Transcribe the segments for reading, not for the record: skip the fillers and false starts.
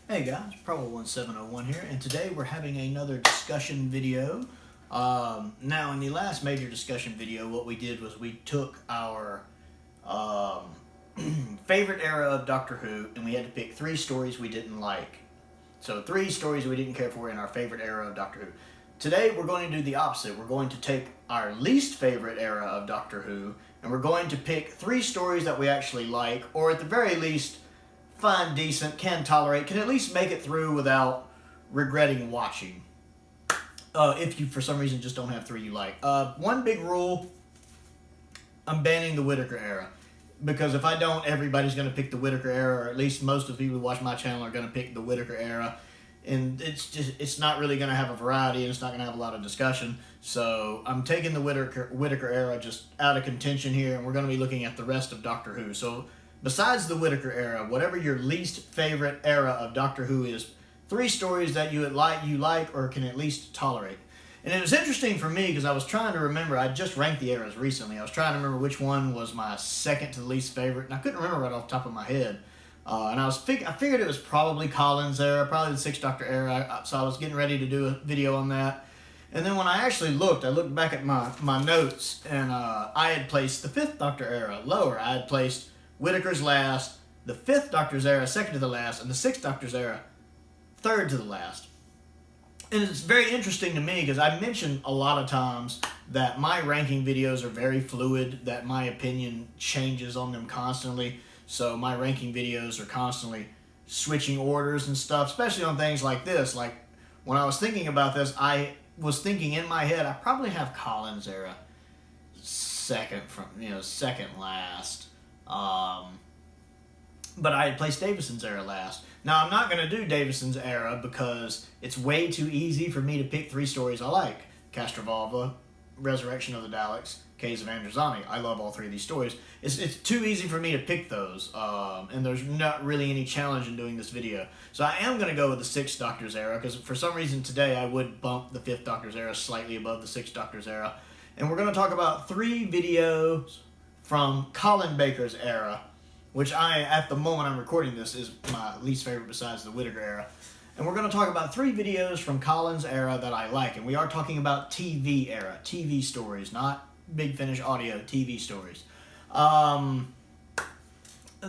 Hey guys, Probo1701 here, and today we're having another discussion video. Now, in the last major discussion video, what we did was we took our um, favorite era of Doctor Who, and we had to pick three stories we didn't like. So, three stories we didn't care for in our favorite era of Doctor Who. Today, we're going to do the opposite. We're going to take our least favorite era of Doctor Who, and we're going to pick three stories that we actually like, or at the very least, find decent, can tolerate, can at least make it through without regretting watching. If you, for some reason, just don't have three you like. One big rule, I'm banning the Whittaker era. Because if I don't, everybody's going to pick the Whittaker era, or at least most of the people who watch my channel are going to pick the Whittaker era. And it's not really going to have a variety, and it's not going to have a lot of discussion. So I'm taking the Whittaker era just out of contention here, and we're going to be looking at the rest of Doctor Who. So besides the Whittaker era, whatever your least favorite era of Doctor Who is, three stories that you like or can at least tolerate. And it was interesting for me because I was trying to remember. I just ranked the eras recently. I was trying to remember which one was my second to the least favorite, and I couldn't remember right off the top of my head. And I figured it was probably Collins' era, probably the Sixth Doctor era. So I was getting ready to do a video on that. And then when I actually looked, I looked back at my notes, and I had placed the Fifth Doctor era lower. I had placed Whittaker's last, the Fifth Doctor's era second to the last, and the Sixth Doctor's era third to the last. And it's very interesting to me because I mentioned a lot of times that my ranking videos are very fluid, that my opinion changes on them constantly. So my ranking videos are constantly switching orders and stuff, especially on things like this. Like when I was thinking about this, I was thinking in my head, I probably have Collins' era second last. But I had placed Davison's era last. Now, I'm not going to do Davison's era because it's way too easy for me to pick three stories I like. Castrovalva, Resurrection of the Daleks, Caves of Androzani. I love all three of these stories. It's too easy for me to pick those, and there's not really any challenge in doing this video. So I am going to go with the Sixth Doctor's era because for some reason today I would bump the Fifth Doctor's era slightly above the Sixth Doctor's era. And we're going to talk about three videos from Colin Baker's era, which at the moment I'm recording this, is my least favorite besides the Whittaker era. And we're going to talk about three videos from Collins' era that I like. And we are talking about TV era, TV stories, not Big Finish audio, TV stories. The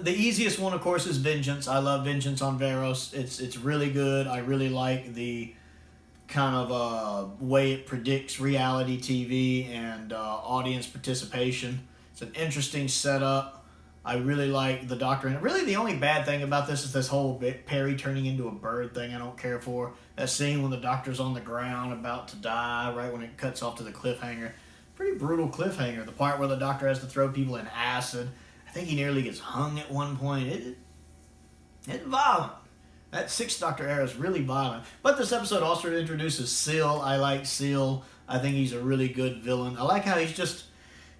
easiest one, of course, is Vengeance. I love Vengeance on Varos. It's really good. I really like the kind of way it predicts reality TV and audience participation. It's an interesting setup. I really like the Doctor. And really the only bad thing about this is this whole Perry turning into a bird thing I don't care for. That scene when the Doctor's on the ground about to die, right when it cuts off to the cliffhanger. Pretty brutal cliffhanger. The part where the Doctor has to throw people in acid. I think he nearly gets hung at one point. It's violent. That Sixth Doctor era is really violent. But this episode also introduces Syl. I like Syl. I think he's a really good villain. I like how he's just...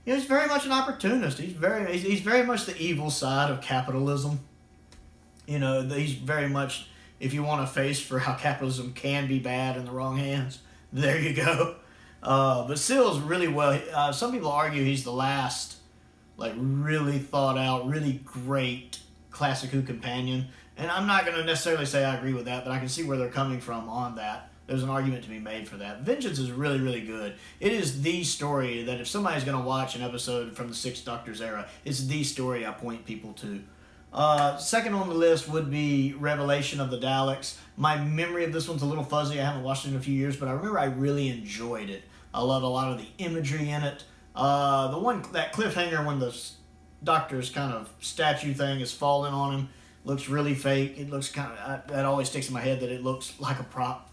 he's very much an opportunist. He's very much the evil side of capitalism. He's very much, if you want a face for how capitalism can be bad in the wrong hands, there you go. But Syl's really well. Some people argue he's the last, really thought out, really great Classic Who companion. And I'm not going to necessarily say I agree with that, but I can see where they're coming from on that. There's an argument to be made for that. Vengeance is really, really good. It is the story that if somebody's going to watch an episode from the Sixth Doctor's era, it's the story I point people to. Second on the list would be Revelation of the Daleks. My memory of this one's a little fuzzy. I haven't watched it in a few years, but I remember I really enjoyed it. I love a lot of the imagery in it. That cliffhanger when the Doctor's kind of statue thing is falling on him looks really fake. It looks that always sticks in my head that it looks like a prop.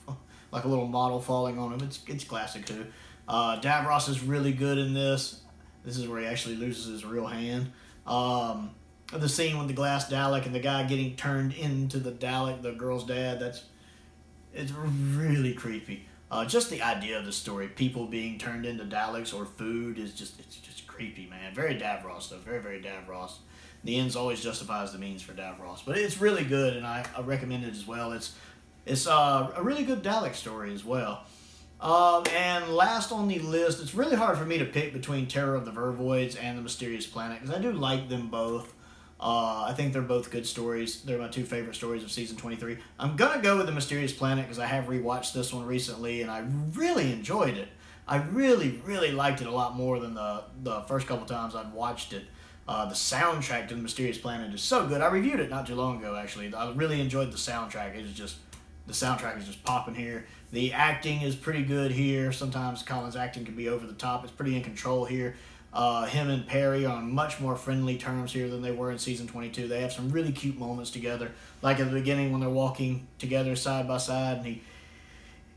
Like a little model falling on him. It's Classic Who. Davros is really good in this. This is where he actually loses his real hand. The scene with the glass Dalek and the guy getting turned into the Dalek, the girl's dad, it's really creepy. Just the idea of the story, people being turned into Daleks or food, it's just creepy, man. Very Davros, though. Very, very Davros. The ends always justifies the means for Davros. But it's really good, and I recommend it as well. It's a really good Dalek story as well. And last on the list, it's really hard for me to pick between Terror of the Vervoids and The Mysterious Planet, because I do like them both. I think they're both good stories. They're my two favorite stories of season 23. I'm going to go with The Mysterious Planet because I have rewatched this one recently and I really enjoyed it. I really, really liked it a lot more than the first couple times I've watched it. The soundtrack to The Mysterious Planet is so good. I reviewed it not too long ago, actually. I really enjoyed the soundtrack. The soundtrack is just popping here. The acting is pretty good here. Sometimes Colin's acting can be over the top. It's pretty in control here. Him and Perry are on much more friendly terms here than they were in season 22. They have some really cute moments together. Like at the beginning when they're walking together side by side and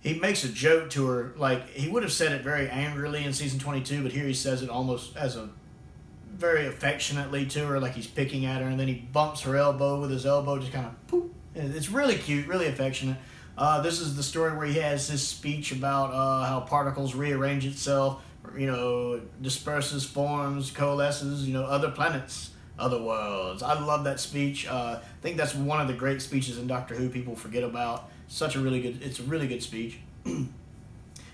he makes a joke to her. Like, he would have said it very angrily in season 22, but here he says it almost as a very affectionately to her, like he's picking at her, and then he bumps her elbow with his elbow, just kind of poof. It's really cute, really affectionate. This is the story where he has his speech about how particles rearrange itself, disperses, forms, coalesces, other planets, other worlds. I love that speech. I think that's one of the great speeches in Doctor Who people forget about. It's a really good speech. And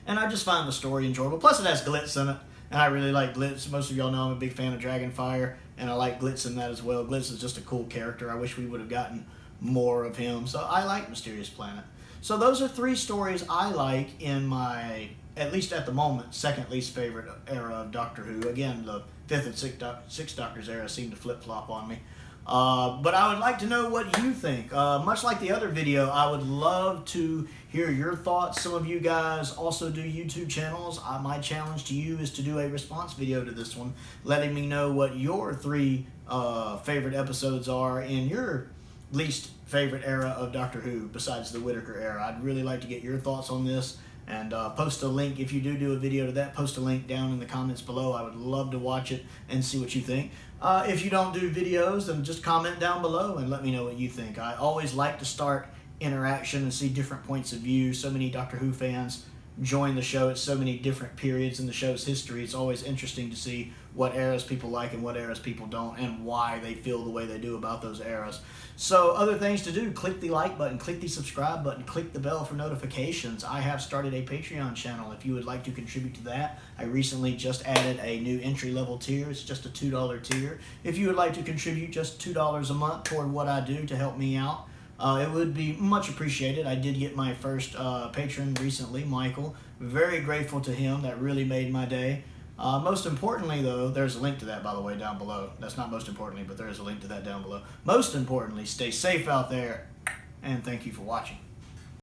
I just find the story enjoyable. Plus it has Glitz in it. And I really like Glitz. Most of y'all know I'm a big fan of Dragonfire, and I like Glitz in that as well. Glitz is just a cool character. I wish we would have gotten more of him. So I like Mysterious Planet. So those are 3 stories I like in my, at least at the moment, second least favorite era of Doctor Who. Again, the 5th and 6th Doctor's era seem to flip-flop on me. But I would like to know what you think. Much like the other video, I would love to hear your thoughts. Some of you guys also do YouTube channels. My challenge to you is to do a response video to this one, letting me know what your 3 favorite episodes are in your least favorite era of Doctor Who besides the Whittaker era. I'd really like to get your thoughts on this. And post a link, if you do a video to that, post a link down in the comments below. I would love to watch it and see what you think. If you don't do videos, then just comment down below and let me know what you think. I always like to start interaction and see different points of view. So many Doctor Who fans join the show at so many different periods in the show's history. It's always interesting to see what eras people like and what eras people don't, and why they feel the way they do about those eras. So other things to do: click the like button, click the subscribe button, click the bell for notifications. I have started a Patreon channel if you would like to contribute to that. I recently just added a new entry-level tier. It's just a $2 tier. If you would like to contribute just $2 a month toward what I do to help me out, it would be much appreciated. I did get my first patron recently, Michael. Very grateful to him. That really made my day. Most importantly, though, there's a link to that, by the way, down below. That's not most importantly, but there is a link to that down below. Most importantly, stay safe out there, and thank you for watching.